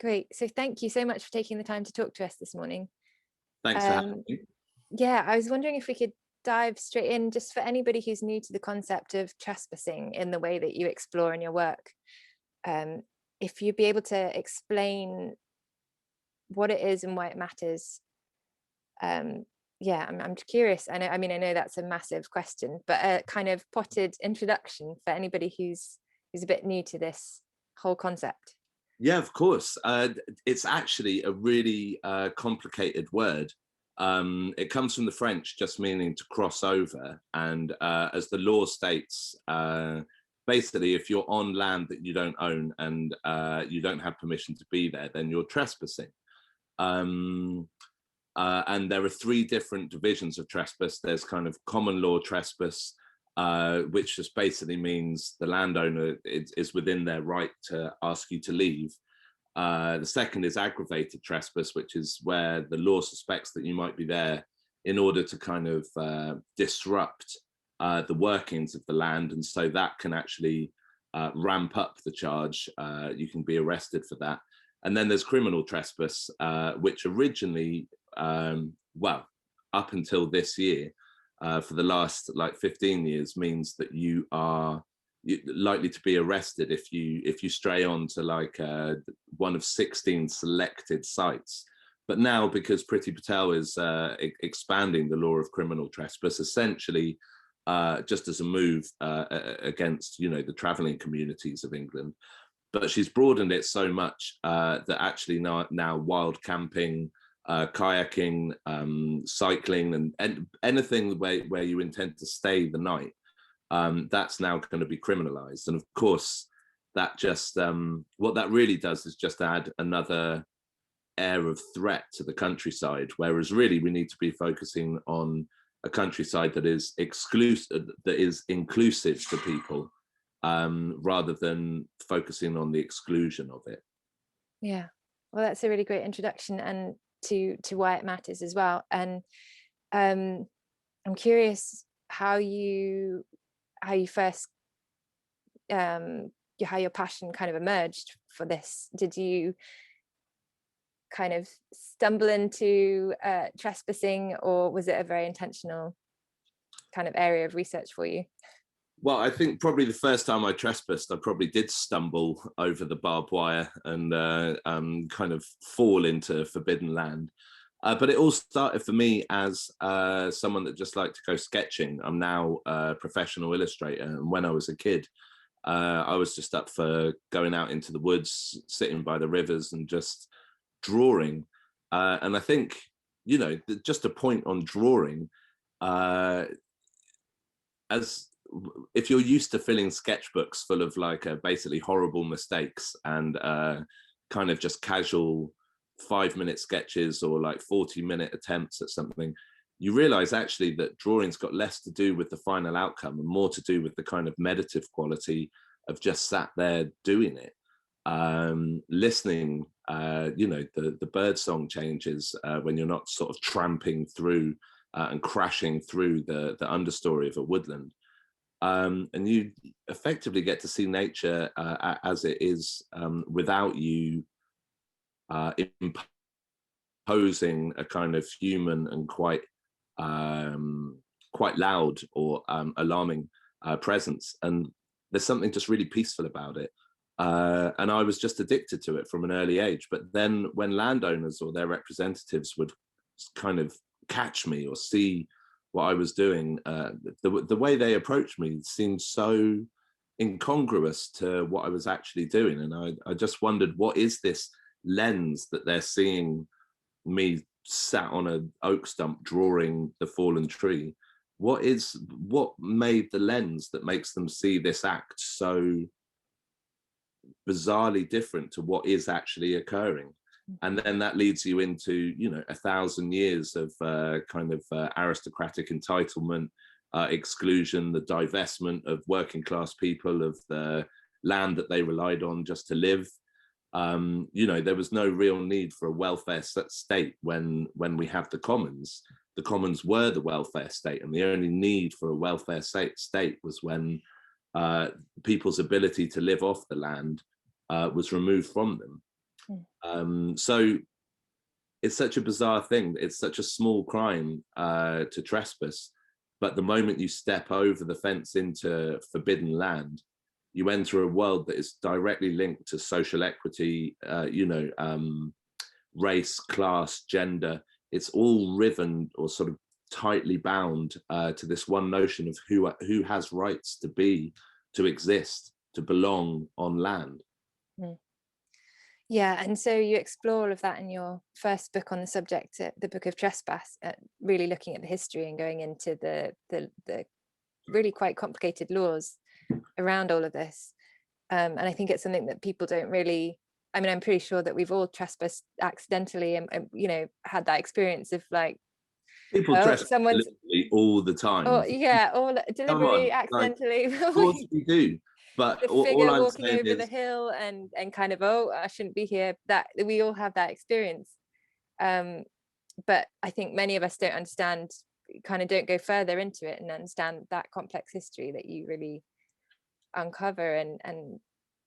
Great. So thank you so much for taking the time to talk to us this morning. Thanks for having me. Yeah, I was wondering if we could dive straight in, just for anybody who's new to the concept of trespassing in the way that you explore in your work. If you'd be able to explain what it is and why it matters. Yeah, I'm curious. I mean, I know that's a massive question, but a kind of potted introduction for anybody who's a bit new to this whole concept. Yeah, of course. It's actually a really complicated word. It comes from the French, just meaning to cross over. And as the law states, basically, if you're on land that you don't own and you don't have permission to be there, then you're trespassing. And there are three different divisions of trespass. There's kind of common law trespass, which just basically means the landowner is within their right to ask you to leave. The second is aggravated trespass, which is where the law suspects that you might be there in order to kind of disrupt the workings of the land. And so that can actually ramp up the charge. You can be arrested for that. And then there's criminal trespass, which originally, well, up until this year, for the last like 15 years, means that you are likely to be arrested if you stray on to like one of 16 selected sites. But now, because Priti Patel is expanding the law of criminal trespass, essentially just as a move against, you know, the traveling communities of England, but she's broadened it so much that actually now wild camping, kayaking, cycling, and anything where you intend to stay the night, that's now going to be criminalized. And of course, that just what that really does is just add another air of threat to the countryside, whereas really we need to be focusing on a countryside that is exclusive, that is inclusive to people, rather than focusing on the exclusion of it. Yeah, well, that's a really great introduction, and to why it matters as well. And I'm curious how you first how your passion kind of emerged for this. Did you kind of stumble into trespassing, or was it a very intentional kind of area of research for you? Well, I think probably the first time I trespassed, I probably did stumble over the barbed wire and kind of fall into forbidden land. But it all started for me as someone that just liked to go sketching. I'm now a professional illustrator. And when I was a kid, I was just up for going out into the woods, sitting by the rivers and just drawing. And I think, you know, just a point on drawing, as if you're used to filling sketchbooks full of like basically horrible mistakes and kind of just casual 5-minute sketches or like 40-minute attempts at something, you realize actually that drawing's got less to do with the final outcome and more to do with the kind of meditative quality of just sat there doing it, listening, you know, the bird song changes when you're not sort of tramping through and crashing through the understory of a woodland. And you effectively get to see nature as it is, without you imposing a kind of human and quite loud or alarming presence. And there's something just really peaceful about it. And I was just addicted to it from an early age. But then when landowners or their representatives would kind of catch me or see what I was doing, the way they approached me seemed so incongruous to what I was actually doing. And I just wondered, what is this lens that they're seeing me sat on an oak stump drawing the fallen tree? What made the lens that makes them see this act so bizarrely different to what is actually occurring? And then that leads you into, you know, 1,000 years of kind of aristocratic entitlement, exclusion, the divestment of working class people of the land that they relied on just to live. You know, there was no real need for a welfare state when we have the commons. The commons were the welfare state, and the only need for a welfare state was when people's ability to live off the land was removed from them. So it's such a bizarre thing. It's such a small crime to trespass, but the moment you step over the fence into forbidden land, you enter a world that is directly linked to social equity, race, class, gender. It's all riven or sort of tightly bound to this one notion of who has rights to be, to exist, to belong on land. Mm. Yeah, and so you explore all of that in your first book on the subject, the Book of Trespass, really looking at the history and going into the really quite complicated laws around all of this. And I think it's something that people don't really, I mean, I'm pretty sure that we've all trespassed accidentally and had that experience of like, People oh, trespass someone's, deliberately all the time. oh yeah, all Come on, deliberately, like, accidentally. of course we do. But The all figure I'm walking saying over the is, hill and kind of, oh, I shouldn't be here. That we all have that experience. But I think many of us don't understand, kind of don't go further into it and understand that complex history that you really uncover and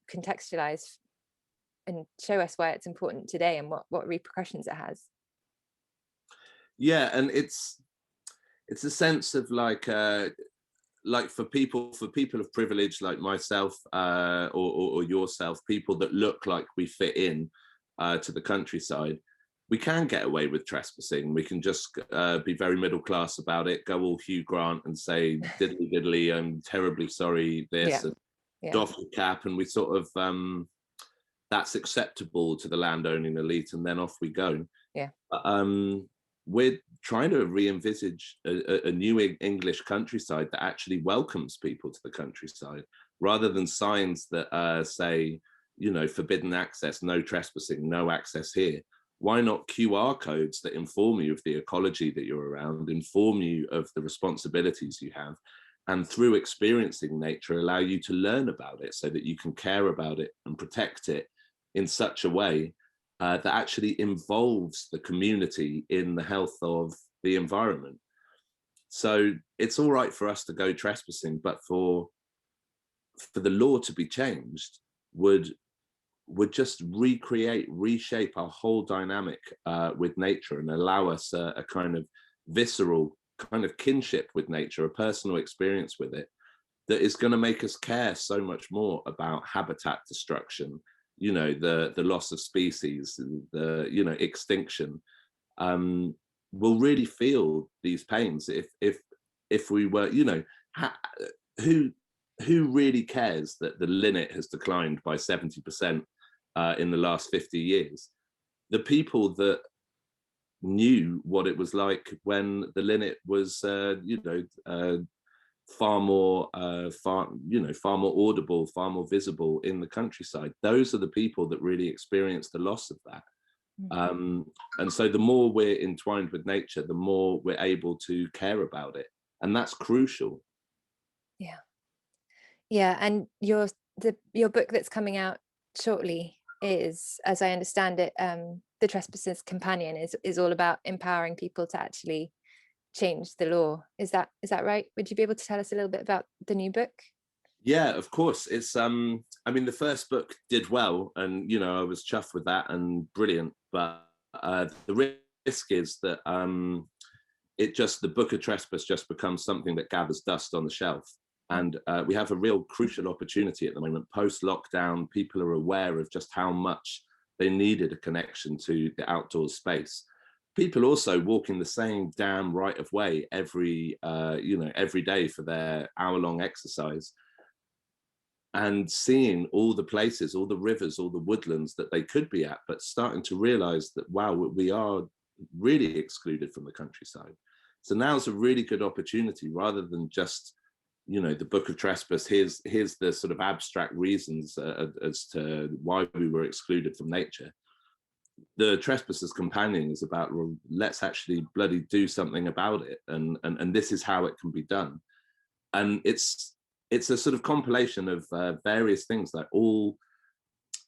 contextualize and show us why it's important today and what repercussions it has. yeah, and it's a sense of like for people of privilege like myself or yourself, people that look like we fit in to the countryside, we can get away with trespassing. We can just be very middle class about it, go all Hugh Grant and say diddly diddly, I'm terribly sorry, this, and doff your cap, and we sort of that's acceptable to the landowning elite, and then off we go. Yeah. We're trying to re-envisage a new English countryside that actually welcomes people to the countryside, rather than signs that say, forbidden access, no trespassing, no access here. Why not QR codes that inform you of the ecology that you're around, inform you of the responsibilities you have, and through experiencing nature, allow you to learn about it so that you can care about it and protect it in such a way that actually involves the community in the health of the environment. So it's all right for us to go trespassing, but for the law to be changed would just reshape our whole dynamic with nature and allow us a kind of visceral kind of kinship with nature, a personal experience with it that is going to make us care so much more about habitat destruction, the loss of species, the extinction. We'll really feel these pains if we were, who really cares that the linnet has declined by 70% in the last 50 years? The people that knew what it was like when the linnet was, far more audible, far more visible in the countryside. Those are the people that really experience the loss of that. And so the more we're entwined with nature, the more we're able to care about it. And that's crucial. Yeah. Yeah. And your book that's coming out shortly is, as I understand it, The Trespasser's Companion is all about empowering people to actually change the law. Is that right? Would you be able to tell us a little bit about the new book? Yeah, of course. It's I mean, the first book did well, and I was chuffed with that and brilliant. But the risk is that the Book of Trespass just becomes something that gathers dust on the shelf. And we have a real crucial opportunity at the moment. Post-lockdown, people are aware of just how much they needed a connection to the outdoor space. People also walking the same damn right of way every day for their hour-long exercise, and seeing all the places, all the rivers, all the woodlands that they could be at, but starting to realize that, wow, we are really excluded from the countryside. So now's a really good opportunity, rather than just, the Book of Trespass, here's the sort of abstract reasons as to why we were excluded from nature. The Trespasser's Companion is about, well, let's actually bloody do something about it, and this is how it can be done. And it's a sort of compilation of various things, like all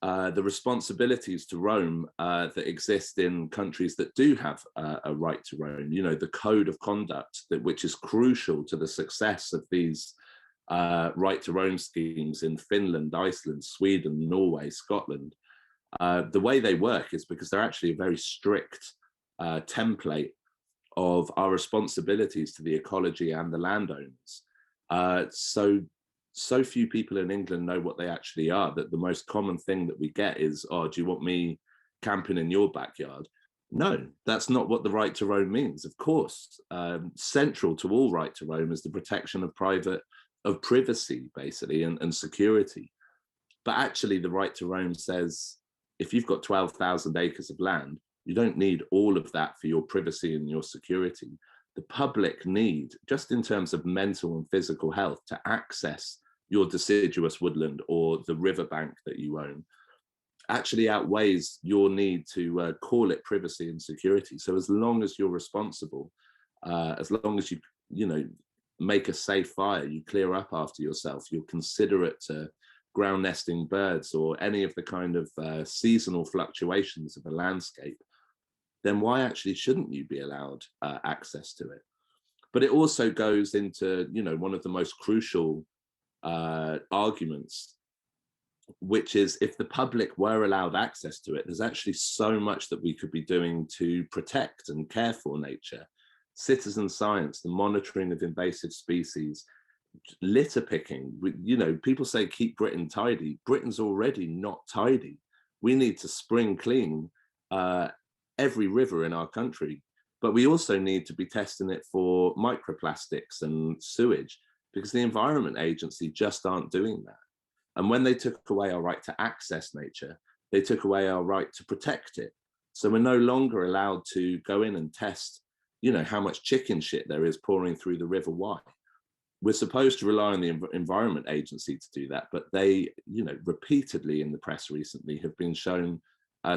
the responsibilities to roam that exist in countries that do have a right to roam. The code of conduct which is crucial to the success of these right to roam schemes in Finland, Iceland, Sweden, Norway, Scotland. The way they work is because they're actually a very strict template of our responsibilities to the ecology and the landowners. So few people in England know what they actually are, that the most common thing that we get is, oh, do you want me camping in your backyard? No, that's not what the right to roam means. Of course, central to all right to roam is the protection of privacy, basically, and security. But actually, the right to roam says, if you've got 12,000 acres of land, you don't need all of that for your privacy and your security. The public need, just in terms of mental and physical health, to access your deciduous woodland or the riverbank that you own, actually outweighs your need to call it privacy and security. So as long as you're responsible, as long as you make a safe fire, you clear up after yourself, you're considerate to ground nesting birds or any of the kind of seasonal fluctuations of a landscape, then why actually shouldn't you be allowed access to it? But it also goes into, one of the most crucial arguments, which is, if the public were allowed access to it, there's actually so much that we could be doing to protect and care for nature. Citizen science, the monitoring of invasive species, litter picking. People say keep Britain tidy. Britain's already not tidy. We need to spring clean every river in our country, but we also need to be testing it for microplastics and sewage, because the Environment Agency just aren't doing that. And when they took away our right to access nature, they took away our right to protect it. So we're no longer allowed to go in and test, how much chicken shit there is pouring through the River Wye. We're supposed to rely on the Environment Agency to do that, but they, repeatedly in the press recently have been shown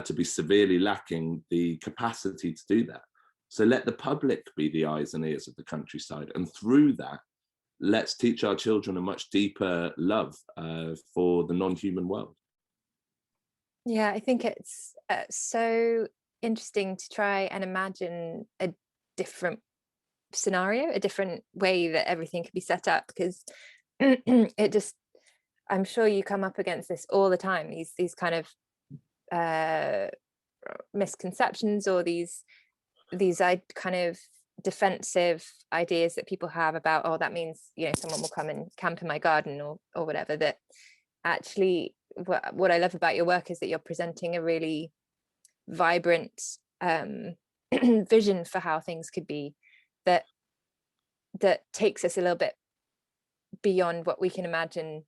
to be severely lacking the capacity to do that. So let the public be the eyes and ears of the countryside, and through that, let's teach our children a much deeper love for the non-human world. Yeah, I think it's so interesting to try and imagine a different scenario, a different way that everything could be set up, because I'm sure you come up against this all the time, these kind of misconceptions, or these kind of defensive ideas that people have about, oh, that means someone will come and camp in my garden or whatever. That actually, what I love about your work is that you're presenting a really vibrant vision for how things could be, that takes us a little bit beyond what we can imagine,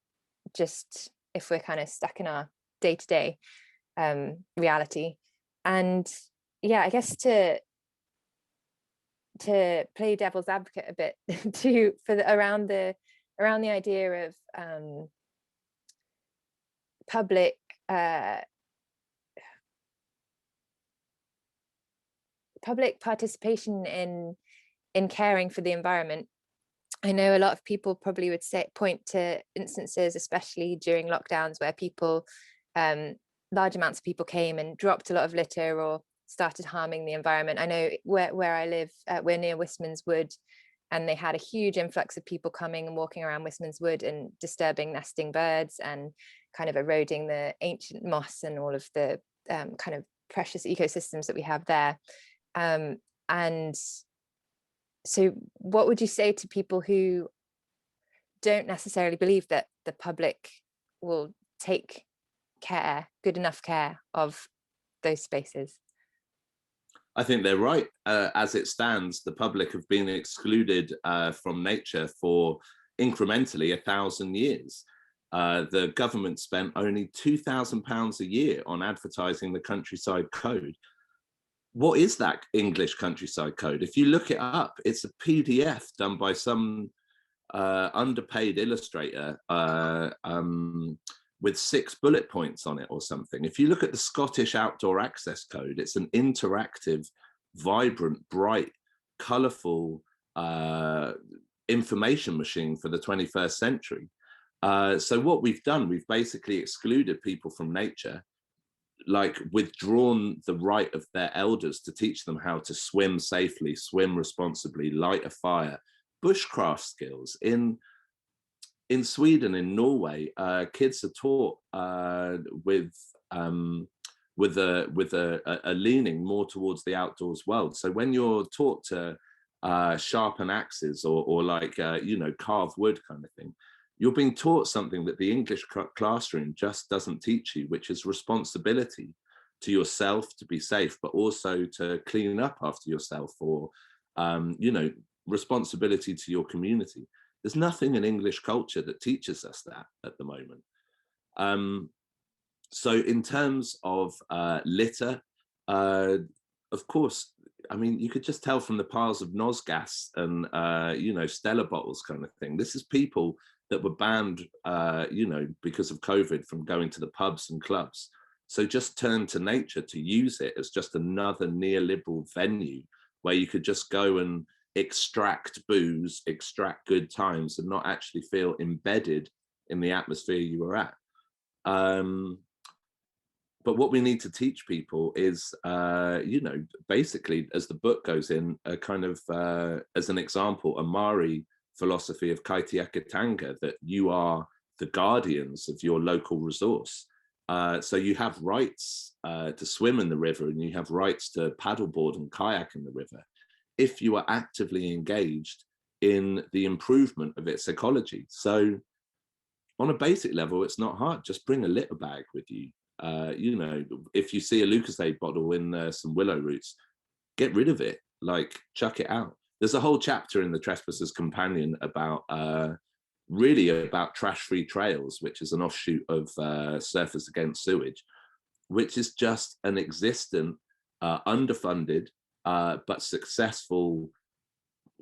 just if we're kind of stuck in our day-to-day reality. And yeah, I guess to play devil's advocate a bit around the idea of public participation in caring for the environment. I know a lot of people probably would point to instances, especially during lockdowns, where large amounts of people came and dropped a lot of litter or started harming the environment. I know where I live, we're near Wistman's Wood, and they had a huge influx of people coming and walking around Wistman's Wood and disturbing nesting birds and kind of eroding the ancient moss and all of the kind of precious ecosystems that we have there. And so what would you say to people who don't necessarily believe that the public will take good enough care of those spaces? I think they're right. As it stands, the public have been excluded from nature for incrementally 1,000 years. The government spent only £2,000 a year on advertising the Countryside Code. What is that English Countryside Code? If you look it up, it's a PDF done by some underpaid illustrator with 6 bullet points on it or something. If you look at the Scottish Outdoor Access Code, it's an interactive, vibrant, bright, colourful information machine for the 21st century. So what we've done, we've basically excluded people from nature, like withdrawn the right of their elders to teach them how to swim safely, swim responsibly, light a fire, bushcraft skills. In Sweden, in Norway, kids are taught with with a leaning more towards the outdoors world. So when you're taught to sharpen axes or like you know, carve wood kind of thing, you're being taught something that the English classroom just doesn't teach you, which is responsibility to yourself to be safe, but also to clean up after yourself, or you know, responsibility to your community. There's nothing in English culture that teaches us that at the moment. So in terms of litter, of course, I mean, you could just tell from the piles of Nosgas and you know, Stella bottles kind of thing. This is people that were banned, you know, because of COVID from going to the pubs and clubs. So just turn to nature to use it as just another neoliberal venue where you could just go and extract booze, extract good times, and not actually feel embedded in the atmosphere you were at. But what we need to teach people is, you know, basically, as the book goes in, a kind of, as an example, a Maori philosophy of Kaitiakitanga, that you are the guardians of your local resource. So you have rights to swim in the river, and you have rights to paddleboard and kayak in the river, if you are actively engaged in the improvement of its ecology. So on a basic level, it's not hard. Just bring a litter bag with you. You know, if you see a Lucozade bottle in some willow roots, get rid of it, like chuck it out. There's a whole chapter in the Trespasser's Companion about really about trash-free trails, which is an offshoot of Surfers Against Sewage, which is just an existent, underfunded, but successful,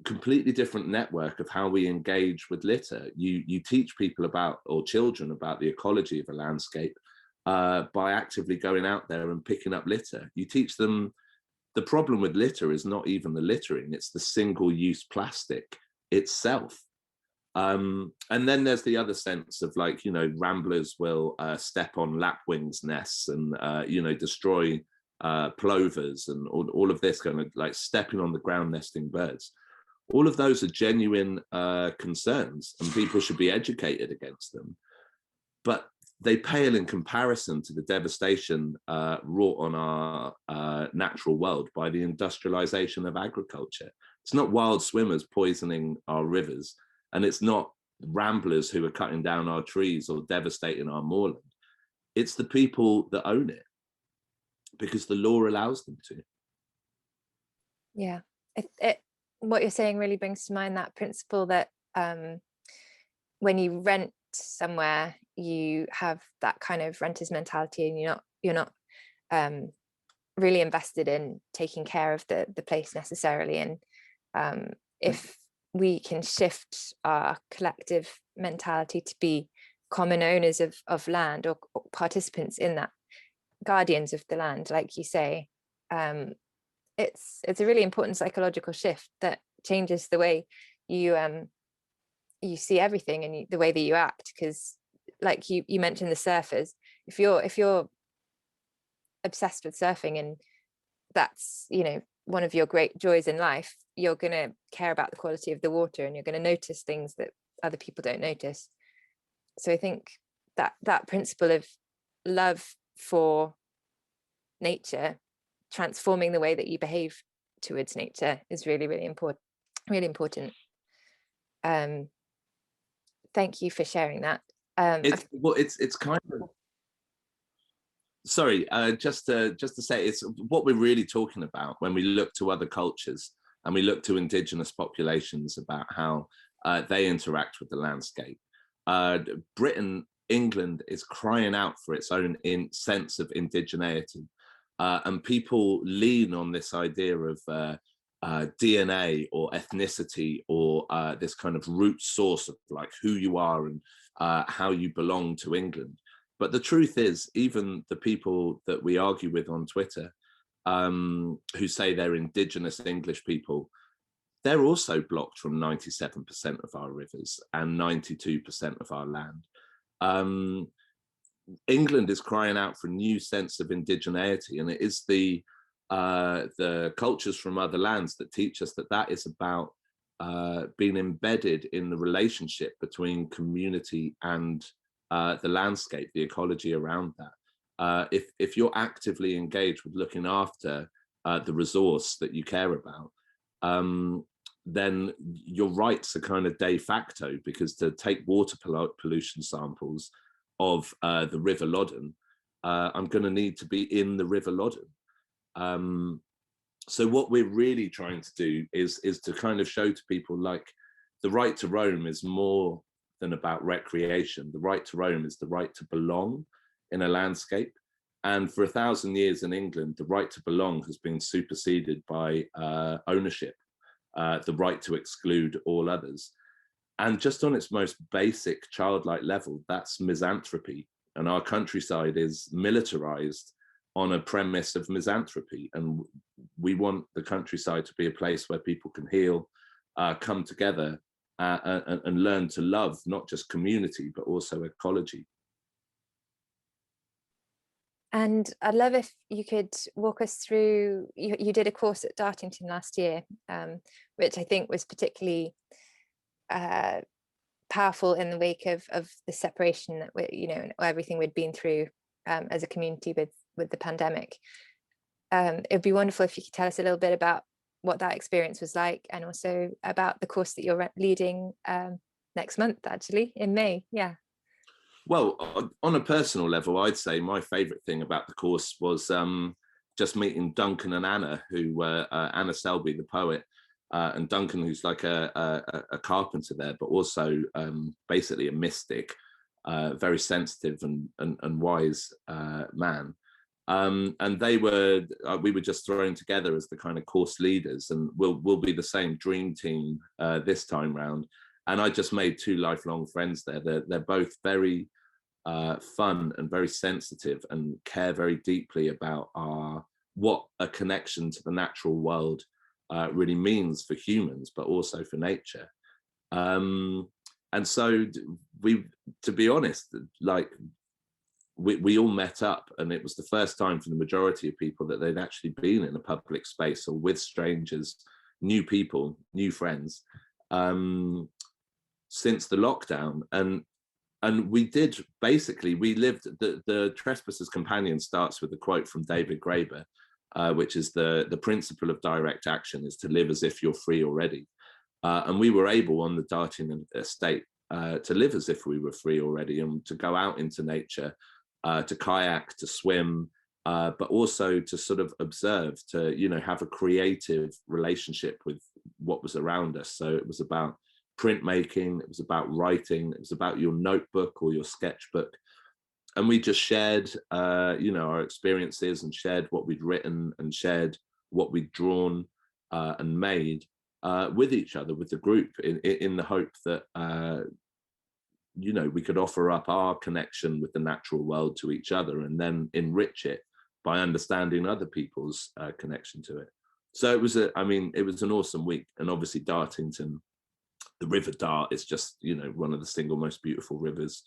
completely different network of how we engage with litter. You teach people about, or children, about the ecology of a landscape by actively going out there and picking up litter. You teach them the problem with litter is not even the littering, it's the single-use plastic itself. And then there's the other sense of, like, you know, ramblers will step on lapwings nests and you know, destroy plovers and all of this kind of, like, stepping on the ground nesting birds. All of those are genuine concerns, and people should be educated against them. But they pale in comparison to the devastation wrought on our natural world by the industrialization of agriculture. It's not wild swimmers poisoning our rivers, and it's not ramblers who are cutting down our trees or devastating our moorland. It's the people that own it, because the law allows them to. Yeah, what you're saying really brings to mind that principle that when you rent somewhere, you have that kind of renter's mentality, and you're not really invested in taking care of the place necessarily. And if we can shift our collective mentality to be common owners of land, or participants in that, guardians of the land, like you say, it's a really important psychological shift that changes the way you see everything, and the way that you act. Because, like you mentioned, the surfers, if you're obsessed with surfing, and that's, you know, one of your great joys in life, you're going to care about the quality of the water, and you're going to notice things that other people don't notice. So I think that principle of love for nature, transforming the way that you behave towards nature, is really, really important. Really important. Thank you for sharing that. It's kind of, sorry, just to say, it's what we're really talking about when we look to other cultures and we look to indigenous populations about how they interact with the landscape. Britain, England is crying out for its own sense of indigeneity, and people lean on this idea of DNA or ethnicity, or this kind of root source of, like, who you are and how you belong to England. But the truth is, even the people that we argue with on Twitter, who say they're indigenous English people, they're also blocked from 97% of our rivers and 92% of our land. England is crying out for a new sense of indigeneity, and it is the cultures from other lands that teach us that is about being embedded in the relationship between community and the landscape, the ecology around that. if you're actively engaged with looking after the resource that you care about, then your rights are kind of de facto, because to take water pollution samples of the River Loddon, I'm going to need to be in the River Loddon. So what we're really trying to do is to kind of show to people, like, the right to roam is more than about recreation. The right to roam is the right to belong in a landscape. And for 1,000 years in England, the right to belong has been superseded by ownership, the right to exclude all others. And just on its most basic childlike level, that's misanthropy. And our countryside is militarized on a premise of misanthropy. And we want the countryside to be a place where people can heal, come together, and learn to love not just community, but also ecology. And I'd love if you could walk us through, you did a course at Dartington last year, which I think was particularly powerful in the wake of the separation that everything we'd been through as a community with the pandemic. It'd be wonderful if you could tell us a little bit about what that experience was like, and also about the course that you're leading next month, actually, in May. Yeah. Well, on a personal level, I'd say my favorite thing about the course was just meeting Duncan and Anna, who were Anna Selby, the poet, and Duncan, who's like a carpenter there, but also basically a mystic, very sensitive and wise man. And we were just thrown together as the kind of course leaders, and we'll be the same dream team this time round. And I just made 2 lifelong friends there. They're both very fun and very sensitive, and care very deeply about what a connection to the natural world really means for humans, but also for nature. And so to be honest, like, we all met up, and it was the first time for the majority of people that they'd actually been in a public space or with strangers, new people, new friends, since the lockdown. And we lived, the Trespasser's Companion starts with a quote from David Graeber, which is the principle of direct action is to live as if you're free already. And we were able on the Dartington estate to live as if we were free already, and to go out into nature, to kayak, to swim, but also to sort of observe, to have a creative relationship with what was around us. So it was about printmaking, it was about writing, it was about your notebook or your sketchbook. And we just shared our experiences, and shared what we'd written, and shared what we'd drawn and made with each other, with the group, in the hope that we could offer up our connection with the natural world to each other, and then enrich it by understanding other people's connection to it. So it was an awesome week. And obviously Dartington, the River Dart, is just one of the single most beautiful rivers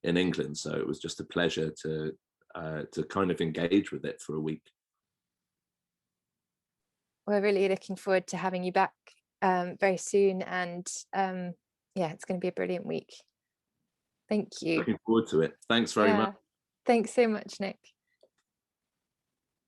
in England. So it was just a pleasure to kind of engage with it for a week. We're really looking forward to having you back very soon, and it's going to be a brilliant week. Thank you. Looking forward to it. Thanks very much. Thanks so much, Nick.